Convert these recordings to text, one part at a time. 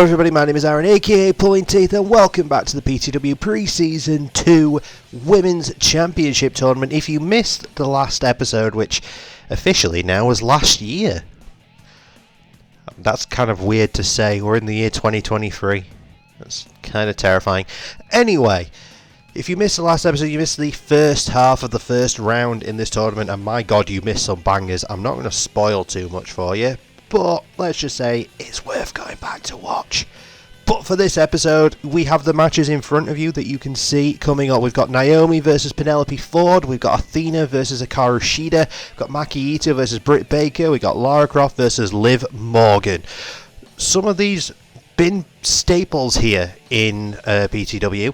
Hello everybody, my name is Aaron aka Pulling Teeth and welcome back to the PTW Pre-Season 2 Women's Championship Tournament. If you missed the last episode, which officially now was last year. That's kind of weird to say, we're in the year 2023. That's kind of terrifying. Anyway, if you missed the last episode, you missed the first half of the first round in this tournament, and my god, you missed some bangers. I'm not going to spoil too much for you, but let's just say it's worth going back to watch. But for this episode, we have the matches in front of you that you can see coming up. We've got Naomi versus Penelope Ford. We've got Athena versus Hikaru Shida. We've got Maki Ito versus Britt Baker. We've got Lara Croft versus Liv Morgan. Some of these been staples here in PTW.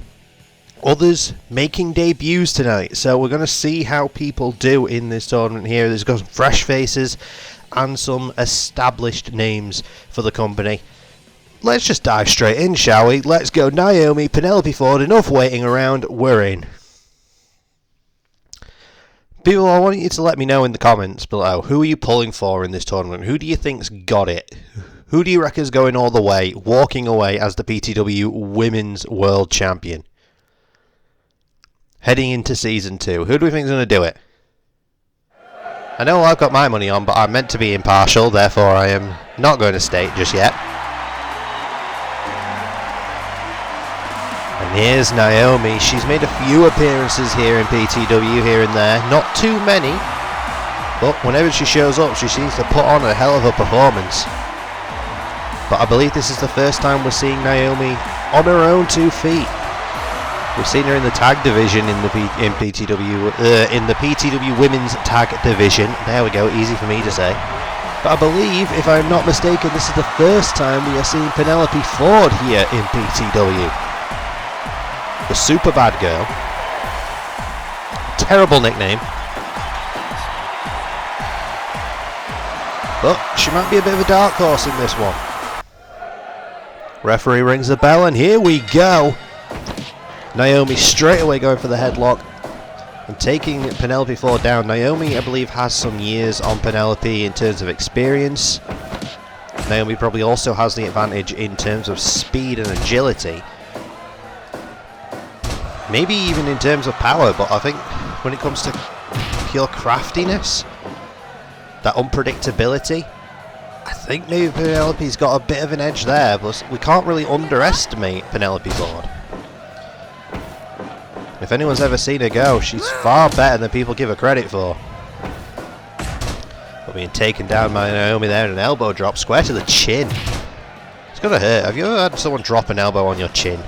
Others making debuts tonight. So we're going to see how people do in this tournament here. There's got some fresh faces and some established names for the company. Let's just dive straight in, shall we? Let's go Naomi, Penelope Ford. Enough waiting around, we're in. People, I want you to let me know in the comments below, who are you pulling for in this tournament? Who do you think's got it? Who do you reckon's going all the way, walking away as the PTW Women's World Champion? Heading into Season 2, who do we think's going to do it? I know I've got my money on, but I'm meant to be impartial, therefore I am not going to state just yet. And here's Naomi. She's made a few appearances here in PTW here and there, not too many, but whenever she shows up she seems to put on a hell of a performance. But I believe this is the first time we're seeing Naomi on her own 2 feet. We've seen her in the tag division in the PTW Women's Tag Division. There we go, easy for me to say. But I believe, if I'm not mistaken, this is the first time we are seeing Penelope Ford here in PTW. The Super Bad Girl. Terrible nickname. But she might be a bit of a dark horse in this one. Referee rings the bell and here we go. Naomi straight away going for the headlock and taking Penelope Ford down. Naomi, I believe, has some years on Penelope in terms of experience. Naomi probably also has the advantage in terms of speed and agility. Maybe even in terms of power, but I think when it comes to pure craftiness, that unpredictability, I think maybe Penelope's got a bit of an edge there, but we can't really underestimate Penelope Ford. If anyone's ever seen her go, she's far better than people give her credit for. But being taken down by Naomi there in an elbow drop, square to the chin. It's gonna hurt. Have you ever had someone drop an elbow on your chin?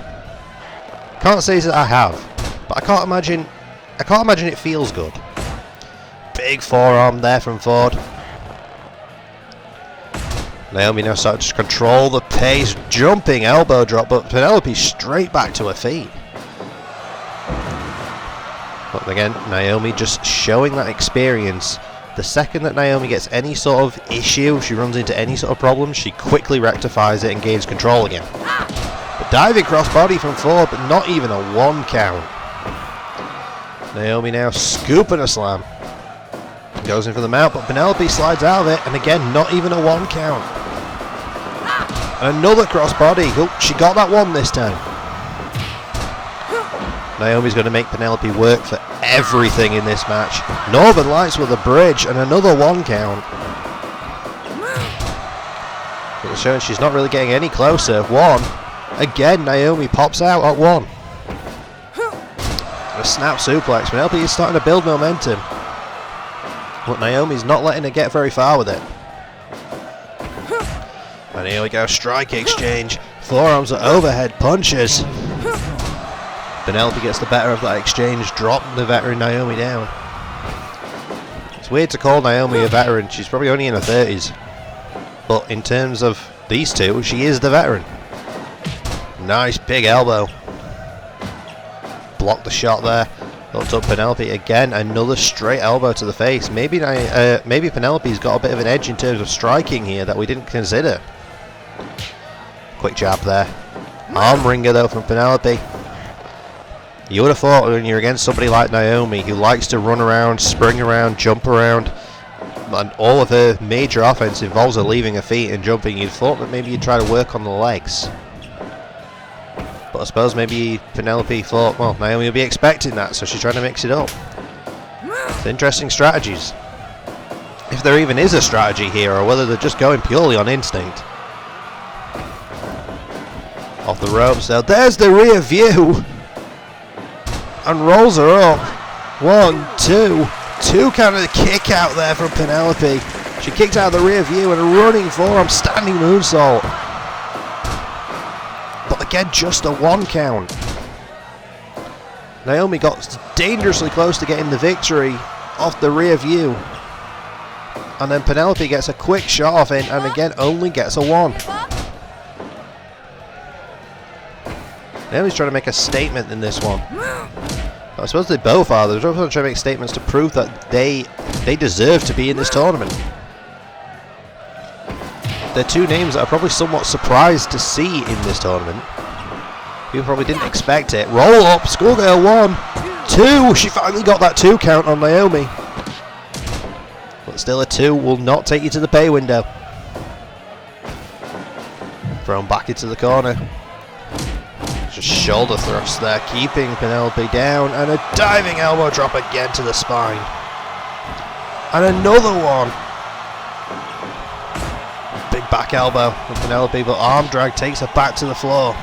Can't say that I have, but I can't imagine it feels good. Big forearm there from Ford. Naomi now starting to control the pace, jumping elbow drop, but Penelope straight back to her feet. But again, Naomi just showing that experience. The second that Naomi gets any sort of issue, she runs into any sort of problem, she quickly rectifies it and gains control again. But diving crossbody from Ford, but not even a 1 count. Naomi now scooping a slam. Goes in for the mount, but Penelope slides out of it, and again, not even a 1 count. And another crossbody. Oh, she got that one this time. Naomi's going to make Penelope work for everything in this match. Northern Lights with a bridge and another 1 count. It's showing she's not really getting any closer. 1. Again, Naomi pops out at 1. A snap suplex. Penelope is starting to build momentum. But Naomi's not letting her get very far with it. And here we go, strike exchange. Forearms are overhead punches. Penelope gets the better of that exchange, dropping the veteran Naomi down. It's weird to call Naomi a veteran, she's probably only in her 30s. But in terms of these two, she is the veteran. Nice big elbow. Blocked the shot there. Looked up Penelope again, another straight elbow to the face. Maybe Penelope's got a bit of an edge in terms of striking here that we didn't consider. Quick jab there. Arm wringer though from Penelope. You would have thought when you're against somebody like Naomi who likes to run around, spring around, jump around, and all of her major offense involves her leaving her feet and jumping, you'd thought that maybe you'd try to work on the legs. But I suppose maybe Penelope thought, well, Naomi will be expecting that, so she's trying to mix it up. It's interesting strategies. If there even is a strategy here, or whether they're just going purely on instinct. Off the ropes now. There's the rear view! And rolls her up. 1, 2. 2 count of the kick out there from Penelope. She kicked out of the rear view and a running forearm standing moonsault. But again, just a 1 count. Naomi got dangerously close to getting the victory off the rear view. And then Penelope gets a quick shot off it and again only gets a 1. Naomi's trying to make a statement in this one. I suppose they both are. They're both trying to make statements to prove that they deserve to be in this tournament. They're 2 names that are probably somewhat surprised to see in this tournament. People probably didn't expect it. Roll up, Schoolgirl 1, 2. She finally got that 2 count on Naomi. But still a 2 will not take you to the pay window. Thrown back into the corner. Just shoulder thrust there, keeping Penelope down, and a diving elbow drop again to the spine. And another one. Big back elbow from Penelope, but arm drag takes her back to the floor.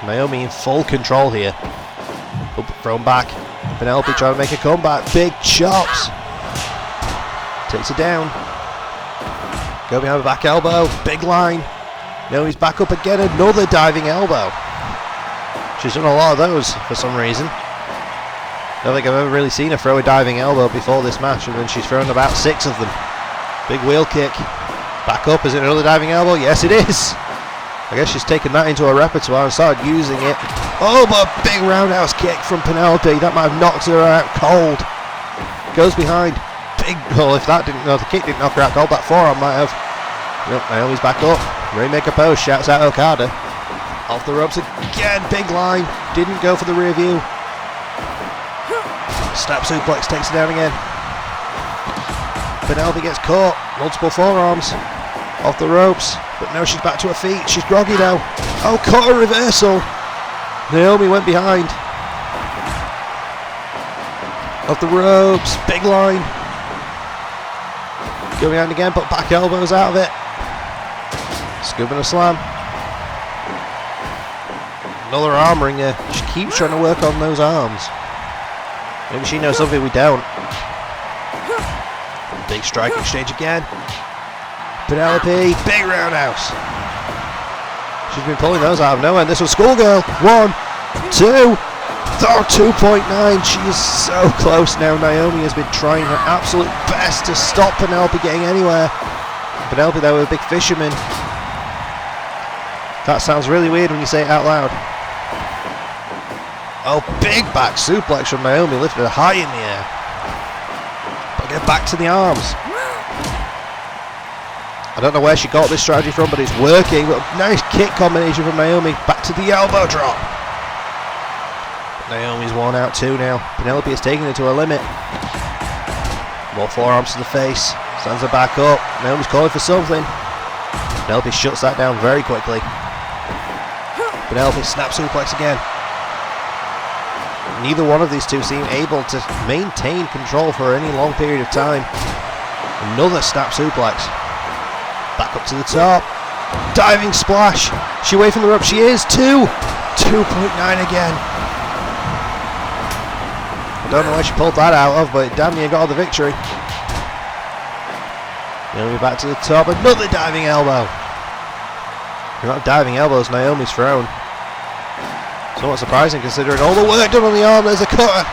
Naomi in full control here. Thrown back. Penelope trying to make a comeback. Big chops. Takes her down. Go behind the back elbow. Big line. Naomi's back up again. Another diving elbow. She's done a lot of those for some reason. I don't think I've ever really seen her throw a diving elbow before this match, and then she's thrown about 6 of them. Big wheel kick. Back up, is it another diving elbow? Yes it is! I guess she's taken that into her repertoire and started using it. Oh, but a big roundhouse kick from Penelope. That might have knocked her out cold. Goes behind. Big, well if that didn't, no, the kick didn't knock her out cold, that forearm might have. Nope, Naomi's back up. Rainmaker post, shouts out Okada. Off the ropes again, big line. Didn't go for the rear view. Snap suplex takes her down again. Penelope gets caught. Multiple forearms. Off the ropes. But now she's back to her feet. She's groggy now. Oh, caught a reversal. Naomi went behind. Off the ropes. Big line. Go behind again, but back elbows out of it. Scoop and a slam. Another arm ringer. She keeps trying to work on those arms. Maybe she knows something we don't. Big strike exchange again. Penelope, big roundhouse. She's been pulling those out of nowhere. This was Schoolgirl. 1, 2. Oh, 2.9. She is so close now. Naomi has been trying her absolute best to stop Penelope getting anywhere. Penelope, though, with a big fisherman. That sounds really weird when you say it out loud. Oh, big back suplex from Naomi, lifted her high in the air. But get back to the arms. I don't know where she got this strategy from, but it's working. But nice kick combination from Naomi. Back to the elbow drop. But Naomi's worn out too now. Penelope is taking it to her limit. More forearms to the face. Stands her back up. Naomi's calling for something. Penelope shuts that down very quickly. Penelope snap suplex again. Neither one of these two seem able to maintain control for any long period of time. Another snap suplex. Back up to the top. Diving splash. She away from the rope. She is. 2. 2.9 again. I don't know where she pulled that out of, but damn near got her the victory. Naomi back to the top. Another diving elbow. The amount of diving elbows Naomi's thrown. Somewhat surprising considering all the work done on the arm. There's a cutter.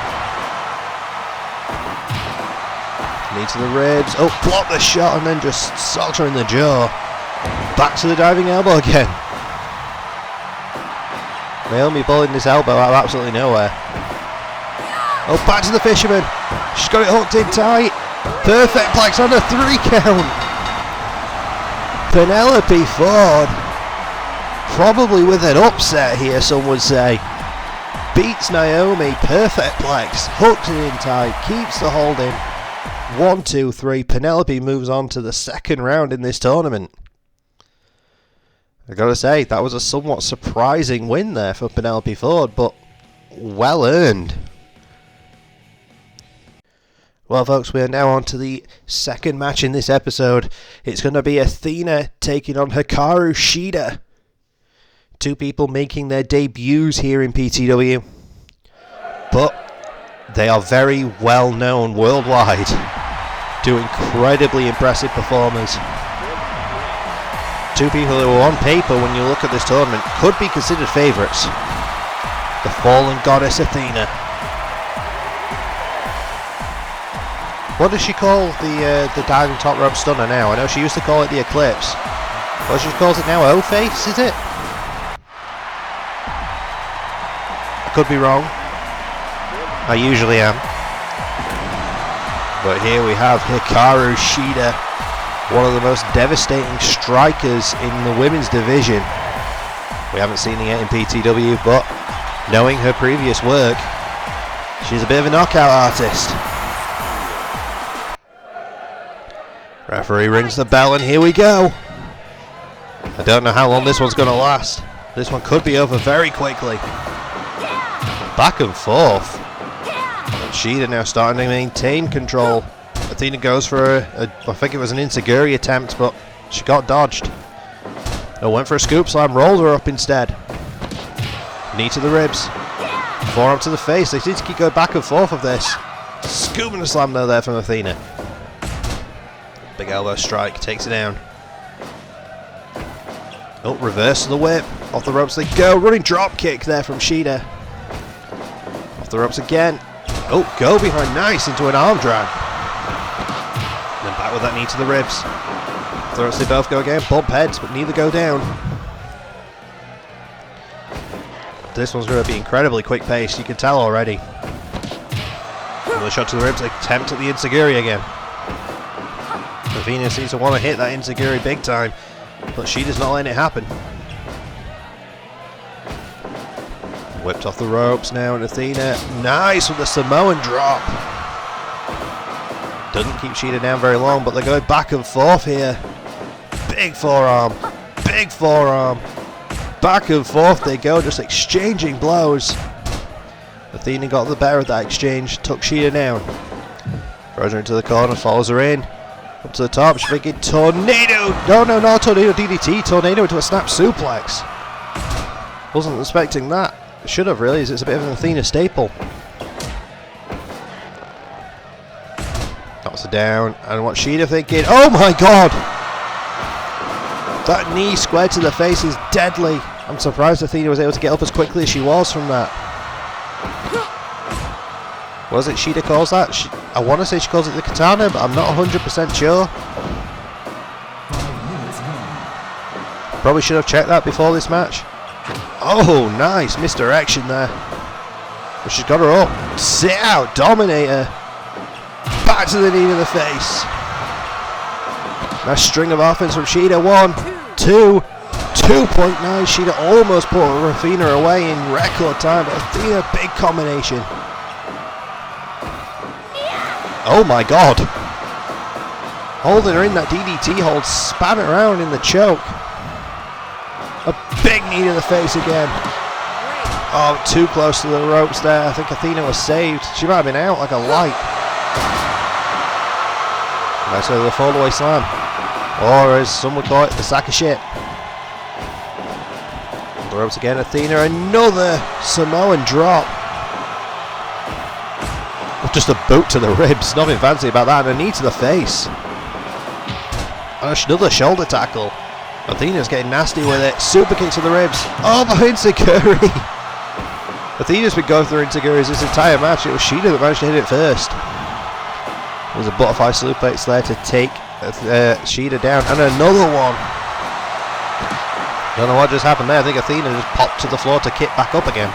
Knee to the ribs. Oh, block the shot and then just socks her in the jaw. Back to the diving elbow again. Naomi pulling this elbow out of absolutely nowhere. Oh, back to the fisherman. She's got it hooked in tight. Perfect plex on a 3 count. Penelope Ford, probably with an upset here, some would say. Beats Naomi, perfect plex, hooks it in tight, keeps the hold in. 1, 2, 3. Penelope moves on to the second round in this tournament. I gotta say, that was a somewhat surprising win there for Penelope Ford, but well earned. Well, folks, we are now on to the second match in this episode. It's going to be Athena taking on Hikaru Shida. Two people making their debuts here in PTW. But they are very well known worldwide. Two incredibly impressive performers. Two people who on paper, when you look at this tournament, could be considered favourites. The fallen goddess Athena. What does she call the diving top rope stunner now? I know she used to call it the Eclipse. What she calls it now? O-Face, is it? I could be wrong. I usually am. But here we have Hikaru Shida, one of the most devastating strikers in the women's division. We haven't seen her yet in PTW, but knowing her previous work, she's a bit of a knockout artist. Referee rings the bell and here we go. I don't know how long this one's going to last. This one could be over very quickly. Back and forth. And Shida now starting to maintain control. Athena goes for I think it was an enziguri attempt, but she got dodged. No, went for a scoop slam, rolled her up instead. Knee to the ribs. Forearm to the face. They seem to keep going back and forth of this. Scoop and a slam though there from Athena. Big elbow strike, takes it down. Oh, reverse of the whip. Off the ropes they go. Running drop kick there from Shida. Off the ropes again. Oh, go behind, nice, into an arm drag. And then back with that knee to the ribs. Off the ropes they both go again. Bump heads, but neither go down. This one's going to be incredibly quick paced, you can tell already. Another shot to the ribs, attempt at the enziguri again. Athena seems to want to hit that enziguri big time, but she does not let it happen. Whipped off the ropes now, and Athena, nice with the Samoan drop. Doesn't keep Shida down very long, but they're going back and forth here. Big forearm, back and forth they go, just exchanging blows. Athena got the better of that exchange, took Shida down. Throws her into the corner, follows her in. Up to the top, she's thinking tornado. No, not tornado DDT. Tornado into a snap suplex. Wasn't expecting that. Should have really, as it's a bit of an Athena staple. Knocks her down. And what's Shida thinking? Oh my god! That knee squared to the face is deadly. I'm surprised Athena was able to get up as quickly as she was from that. Was it Shida calls that? I want to say she calls it the katana, but I'm not 100% sure. Probably should have checked that before this match. Oh, nice misdirection there. But she's got her up. Sit out, dominate her. Back to the knee to the face. Nice string of offense from Shida. 1, 2, 2.9. Shida almost put Athena away in record time, but Athena, big combination. Oh my god. Holding her in that DDT hold, span it around in the choke. A big knee to the face again. Oh, too close to the ropes there. I think Athena was saved. She might have been out like a light. Nice with the fall-away slam. Or as some would call it, the sack of shit. The ropes again, Athena. Another Samoan drop. Just a boot to the ribs, nothing fancy about that, and a knee to the face. And another shoulder tackle. Athena's getting nasty with it. Super kick to the ribs. Oh, the enziguri. Athena's been going through enziguris this entire match. It was Shida that managed to hit it first. There's a butterfly suplex there to take Shida down, and another one. Don't know what just happened there. I think Athena just popped to the floor to kick back up again.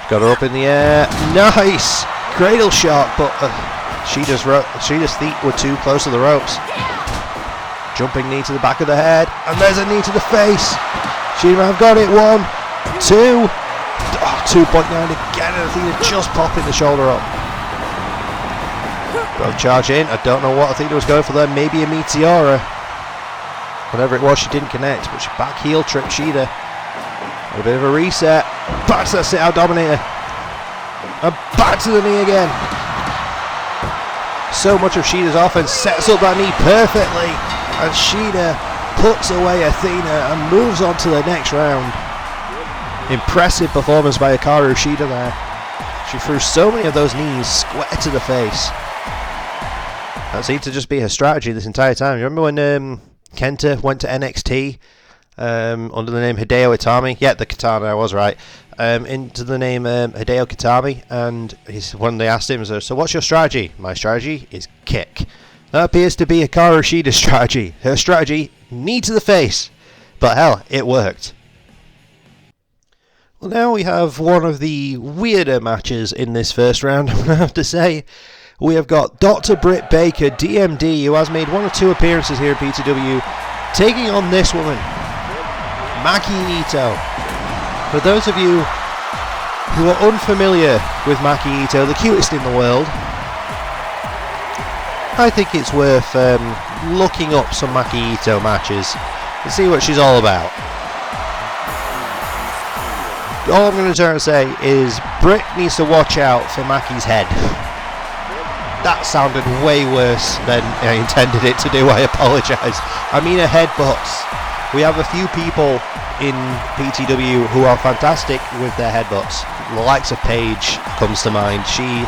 Got her up in the air. Nice! Cradle shot, but Shida's feet were too close to the ropes. Jumping knee to the back of the head, and there's a knee to the face. Shida have got it. 1, 2. Oh, 2.9 again, and Athena just popping the shoulder up. Both charge in. I don't know what I think it was going for there. Maybe a Meteora. Whatever it was, she didn't connect. But she back heel trip Shida. A bit of a reset. Back to that sit-out Dominator. And back to the knee again. So much of Shida's offense sets up that knee perfectly. And Shida puts away Athena and moves on to the next round. Impressive performance by Hikaru Shida there. She threw so many of those knees square to the face. That seemed to just be her strategy this entire time. You remember when Kenta went to NXT under the name Hideo Itami? Yeah, the katana, I was right. Into the name Hideo Kitami, and when they asked him, so what's your strategy? My strategy is kick. That appears to be Hikaru Shida's strategy. Her strategy, knee to the face. But hell, it worked. Well, now we have one of the weirder matches in this first round, I'm going to have to say. We have got Dr. Britt Baker, DMD, who has made 1 or 2 appearances here at PTW, taking on this woman, Maki Ito. For those of you who are unfamiliar with Maki Ito, the cutest in the world, I think it's worth looking up some Maki Ito matches to see what she's all about. All I'm going to try to say is Britt needs to watch out for Maki's head. That sounded way worse than I intended it to do, I apologise. I mean her headbutts. We have a few people in PTW who are fantastic with their headbutts. The likes of Paige comes to mind. She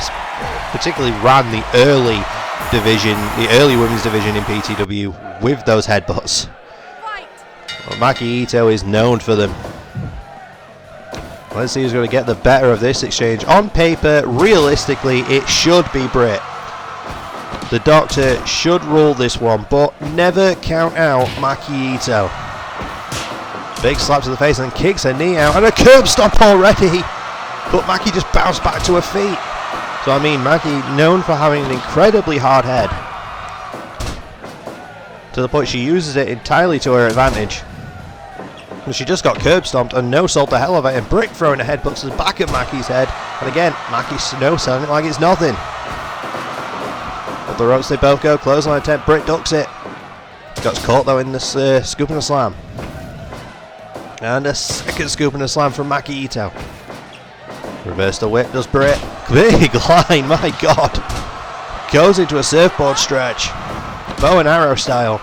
particularly ran the early division, the early women's division in PTW with those headbutts. Well, Maki Ito is known for them. Let's see who's going to get the better of this exchange. On paper, realistically, it should be Britt. The Doctor should rule this one, but never count out Maki Ito. Big slap to the face and kicks her knee out, and a curb stomp already. But Maki just bounced back to her feet. So I mean, Maki known for having an incredibly hard head, to the point she uses it entirely to her advantage. And she just got curb stomped and no sold the hell of it, and Britt throwing a headbutt to the back of Maki's head, and again Maki's no selling it like it's nothing. Up the ropes they both go, clothesline attempt, Britt ducks it. Got caught though in this scoop and a slam. And a second scoop and a slam from Maki Ito. Reverse the whip does Britt. Big line, my god. Goes into a surfboard stretch. Bow and arrow style.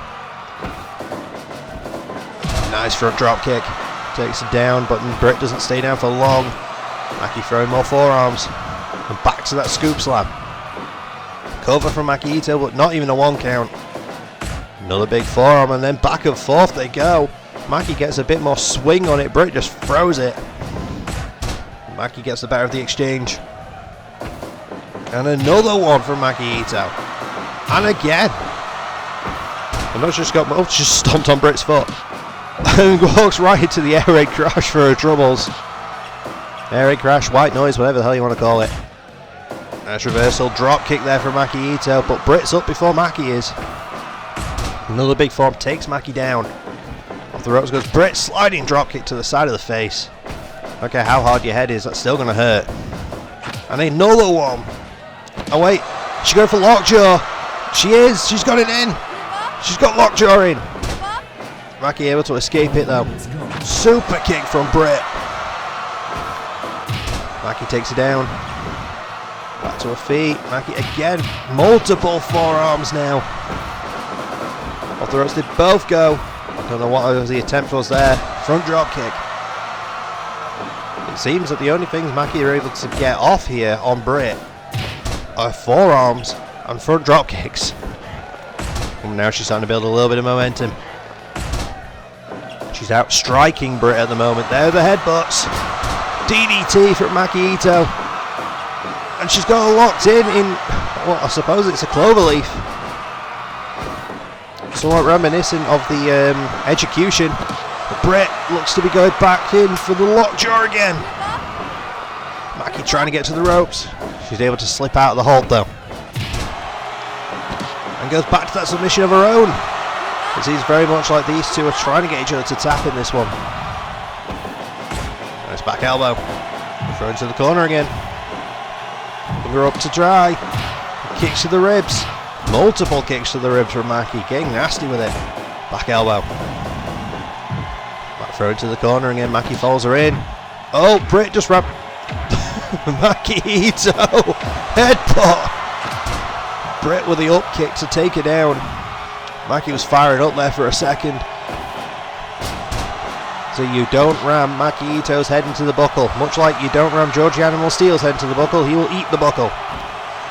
Nice front drop kick. Takes it down, but Britt doesn't stay down for long. Maki throwing more forearms. And back to that scoop slam. Cover from Maki Ito, but not even a 1 count. Another big forearm, and then back and forth they go. Maki gets a bit more swing on it. Britt just throws it. Maki gets the better of the exchange. And another one from Maki Ito. And again. And that's just just stomped on Britt's foot. And walks right into the air raid crash for her troubles. Air raid crash, white noise, whatever the hell you want to call it. Nice reversal, drop kick there from Maki Ito, but Britt's up before Maki is. Another big form takes Maki down. Off the ropes goes Britt, sliding drop kick to the side of the face. Okay, how hard your head is, that's still going to hurt. And another one. Oh wait, she's going for lockjaw. She is, she's got it in. She's got lockjaw in. Maki able to escape it though. Super kick from Britt. Maki takes it down. Back to her feet. Maki again. Multiple forearms now. Off the ropes they both go. Don't know what the attempt was there. Front drop kick. It seems that the only things Maki are able to get off here on Britt are forearms and front drop kicks. And now she's starting to build a little bit of momentum. She's out striking Britt at the moment. There are the headbutts. DDT from Maki Ito. And she's got her locked in, well, I suppose it's a cloverleaf. Somewhat reminiscent of the execution. Britt looks to be going back in for the lockjaw again. Maki trying to get to the ropes. She's able to slip out of the hold though. And goes back to that submission of her own. It seems very much like these two are trying to get each other to tap in this one. Nice back elbow. Thrown to the corner again. Finger up to dry. Kicks to the ribs. Multiple kicks to the ribs from Mackie. Getting nasty with it. Back elbow. Back throw into the corner again. Mackie follows her in. Oh, Britt just wrapped. Mackie Ito. Headbutt. Britt with the up kick to take her down. Mackie was firing up there for a second. So you don't ram Mackie Ito's head into the buckle. Much like you don't ram Georgie Animal Steel's head into the buckle, he will eat the buckle.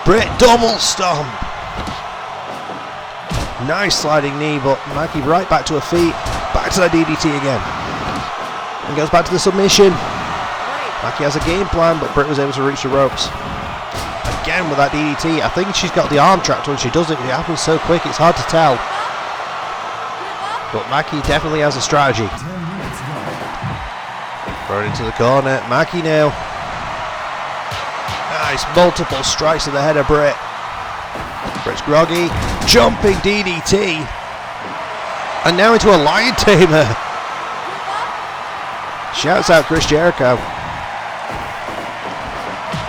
Britt double stomp. Nice sliding knee, but Mackie right back to her feet. Back to that DDT again. And goes back to the submission. Mackie has a game plan, but Britt was able to reach the ropes. Again with that DDT. I think she's got the arm trapped when she does it. It happens so quick, it's hard to tell. But Mackie definitely has a strategy. Thrown into the corner. Mackie now. Nice multiple strikes to the head of Britt. Britt's groggy. Jumping DDT. And now into a lion tamer. Shouts out Chris Jericho.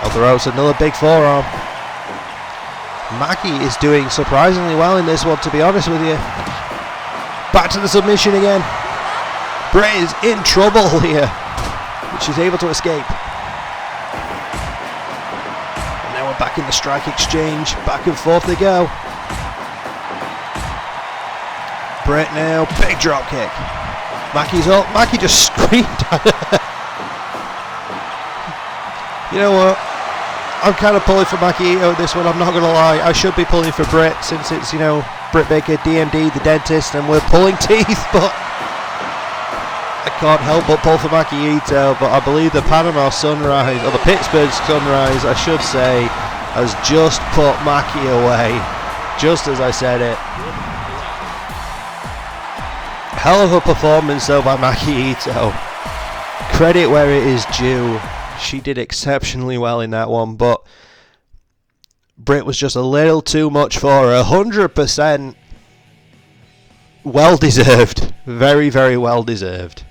Off the ropes, another big forearm. Mackie is doing surprisingly well in this one, to be honest with you. Back to the submission again. Britt is in trouble here. But she's able to escape. And now we're back in the strike exchange. Back and forth they go. Britt now, big drop kick. Mackie's up. Mackie just screamed at her. You know what? I'm kind of pulling for Mackie Ito this one, I'm not going to lie. I should be pulling for Britt since it's, you know, Britt Baker, DMD, the dentist, and we're pulling teeth, but I can't help but pull for Mackie Ito. But I believe the Panama Sunrise, or the Pittsburgh Sunrise, I should say, has just put Mackie away, just as I said it. Hell of a performance though by Mackie Ito. Credit where it is due. She did exceptionally well in that one, but Britt was just a little too much for her. 100% well deserved. Very, very well deserved.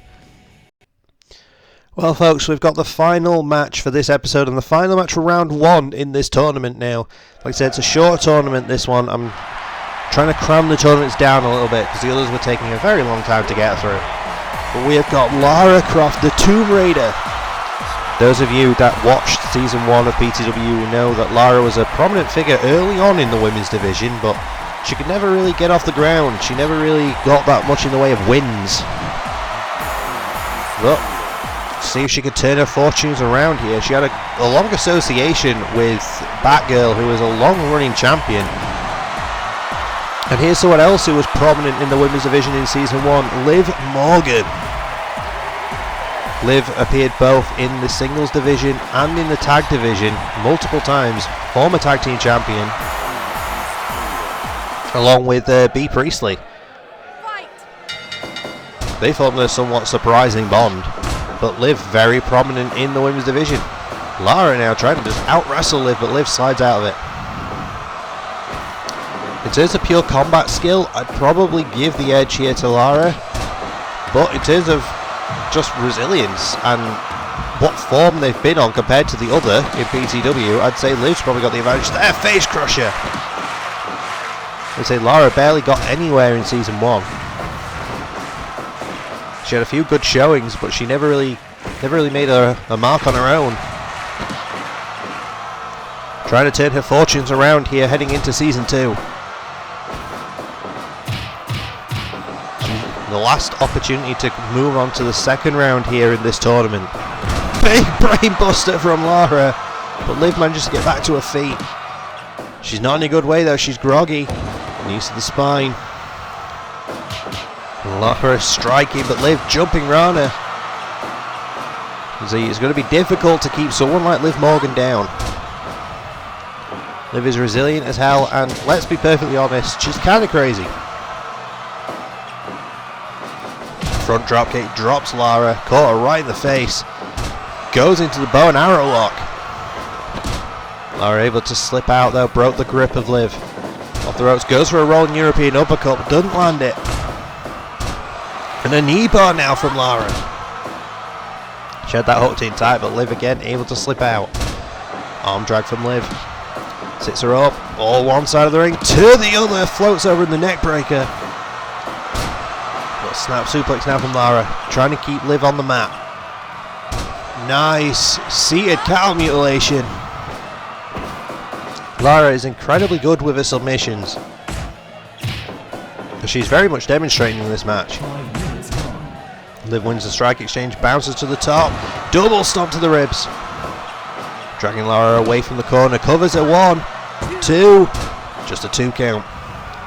Well, folks, we've got the final match for this episode and the final match for round 1 in this tournament now. Like I said, it's a short tournament, this one. I'm trying to cram the tournaments down a little bit because the others were taking a very long time to get through. But we have got Lara Croft, the Tomb Raider. Those of you that watched Season 1 of PTW know that Lara was a prominent figure early on in the women's division, but she could never really get off the ground. She never really got that much in the way of wins. But, see if she could turn her fortunes around here. She had a long association with Batgirl, who was a long-running champion. And here's someone else who was prominent in the women's division in Season 1, Liv Morgan. Liv appeared both in the singles division and in the tag division multiple times, former tag team champion, along with B. Priestley. They formed a somewhat surprising bond, but Liv very prominent in the women's division. Lara now trying to just out-wrestle Liv, but Liv slides out of it. In terms of pure combat skill, I'd probably give the edge here to Lara, but in terms of just resilience and what form they've been on compared to the other in PTW, I'd say Liv's probably got the advantage there. Face crusher. I'd say Lara barely got anywhere in Season 1. She had a few good showings, but she never really made a mark on her own. Trying to turn her fortunes around here heading into Season 2. The last opportunity to move on to the second round here in this tournament. Big brain buster from Lara, but Liv manages to get back to her feet. She's not in a good way though, she's groggy. Knees to the spine. Lara striking, but Liv jumping around her. See, it's going to be difficult to keep someone like Liv Morgan down. Liv is resilient as hell, and let's be perfectly honest, she's kind of crazy. Front dropkick drops Lara, caught her right in the face, goes into the bow and arrow lock. Lara able to slip out though, broke the grip of Liv. Off the ropes, goes for a rolling European uppercut, doesn't land it. And a knee bar now from Lara. She had that hooked in tight, but Liv again able to slip out. Arm drag from Liv. Sits her up, all one side of the ring to the other, floats over in the neck breaker. Got a snap suplex now from Lara, trying to keep Liv on the mat. Nice seated cow mutilation. Lara is incredibly good with her submissions, but she's very much demonstrating in this match. Liv wins the strike exchange, bounces to the top, double stomp to the ribs. Dragging Lara away from the corner, covers a 1, 2, just a 2 count.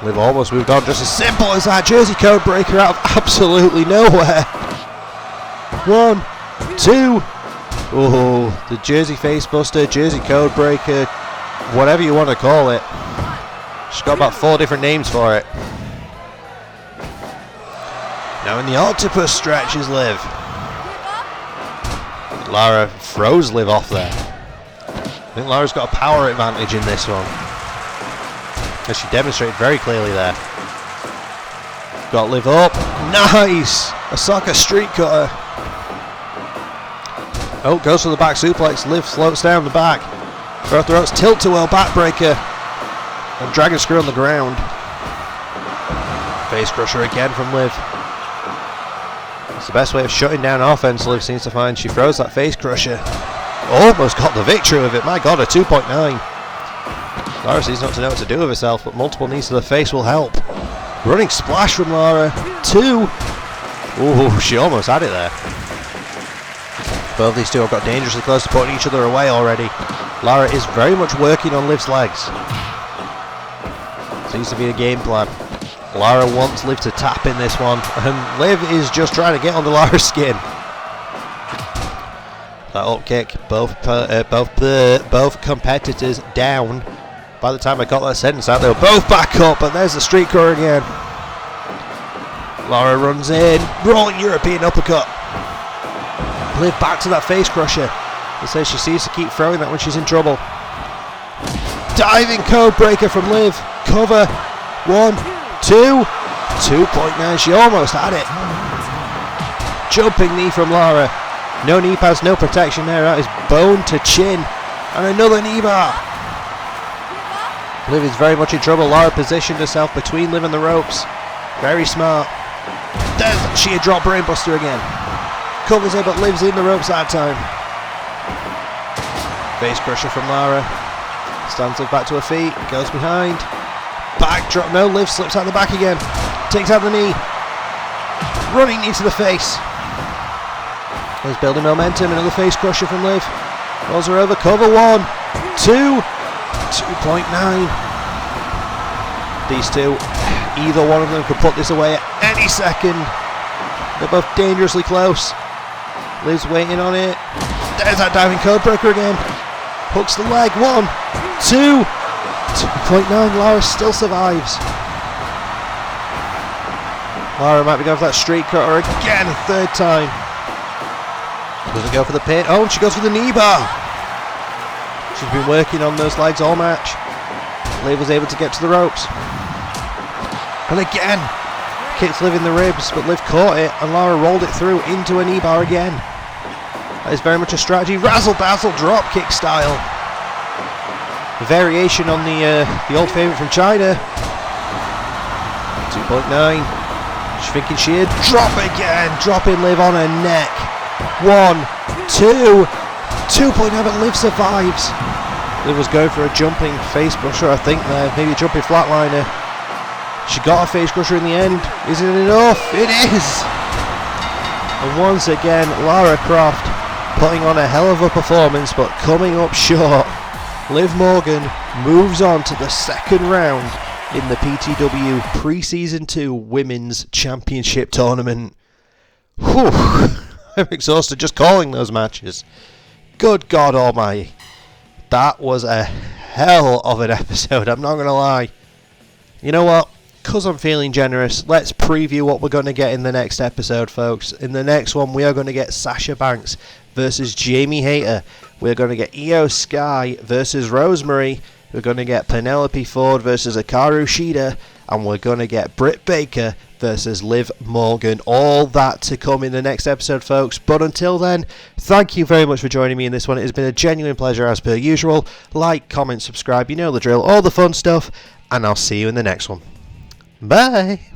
Liv almost moved on, just as simple as that. Jersey code breaker out of absolutely nowhere. 1, 2. Oh, the Jersey face buster, Jersey code breaker, whatever you want to call it. She's got about 4 different names for it. Now in the octopus stretch is Liv. Lara throws Liv off there. I think Lara's got a power advantage in this one, as she demonstrated very clearly there. Got Liv up. Nice! A Soccer street cutter. Oh, goes for the back suplex. Liv floats down the back. Both the ropes, tilt to well, backbreaker. And dragon screw on the ground. Face crusher again from Liv. It's the best way of shutting down offense, Liv seems to find. She throws that face crusher. Almost got the victory with it. My God, a 2.9. Lara seems not to know what to do with herself, but multiple knees to the face will help. Running splash from Lara. 2. Ooh, she almost had it there. Both these two have got dangerously close to putting each other away already. Lara is very much working on Liv's legs. Seems to be a game plan. Lara wants Liv to tap in this one, and Liv is just trying to get under Lara's skin. That up kick, both competitors down. By the time I got that sentence out, they were both back up, but there's the street core again. Lara runs in, rolling European uppercut. Liv back to that face crusher. It says she seems to keep throwing that when she's in trouble. Diving code breaker from Liv. Cover. 1, 2. 2.9. She almost had it. Jumping knee from Lara. No knee pads, no protection there. That is bone to chin. And another knee bar. Liv is very much in trouble. Lara positioned herself between Liv and the ropes. Very smart. There's she had dropped brainbuster again. Covers her, but Liv's in the ropes that time. Face crusher from Lara. Stands Liv back to her feet. Goes behind. Back drop. No, Liv slips out the back again. Takes out the knee. Running knee to the face. There's building momentum. Another face crusher from Liv. Rolls her over. Cover 1, 2. 2.9. These two, either one of them could put this away at any second. They're both dangerously close. Liv's waiting on it. There's that diving code breaker again. Hooks the leg. 1, 2. 2.9. Lara still survives. Lara might be going for that street cutter again, a 3rd time. Doesn't go for the pin. Oh, and she goes for the knee bar. She's been working on those legs all match. Liv was able to get to the ropes. And again, kicks Liv in the ribs, but Liv caught it, and Lara rolled it through into a knee bar again. That is very much a strategy. Razzle dazzle drop kick style. A variation on the old favourite from China. 2.9. She's thinking she'd drop again. Dropping Liv on her neck. 1, 2. 2.9, but Liv survives. Liv was going for a jumping face crusher, I think there. Maybe a jumping flatliner. She got a face crusher in the end. Is it enough? It is! And once again, Lara Croft putting on a hell of a performance, but coming up short. Liv Morgan moves on to the 2nd round in the PTW Pre-Season 2 Women's Championship Tournament. Whew, I'm exhausted just calling those matches. Good God almighty. That was a hell of an episode, I'm not going to lie. You know what? Because I'm feeling generous, let's preview what we're going to get in the next episode, folks. In the next one, we are going to get Sasha Banks versus Jamie Hayter. We're going to get Io Sky versus Rosemary. We're going to get Penelope Ford versus Hikaru Shida. and we're going to get Britt Baker versus Liv Morgan. All that to come in the next episode, folks. But until then, thank you very much for joining me in this one. It has been a genuine pleasure as per usual. Like, comment, subscribe, you know the drill, all the fun stuff, and I'll see you in the next one. Bye!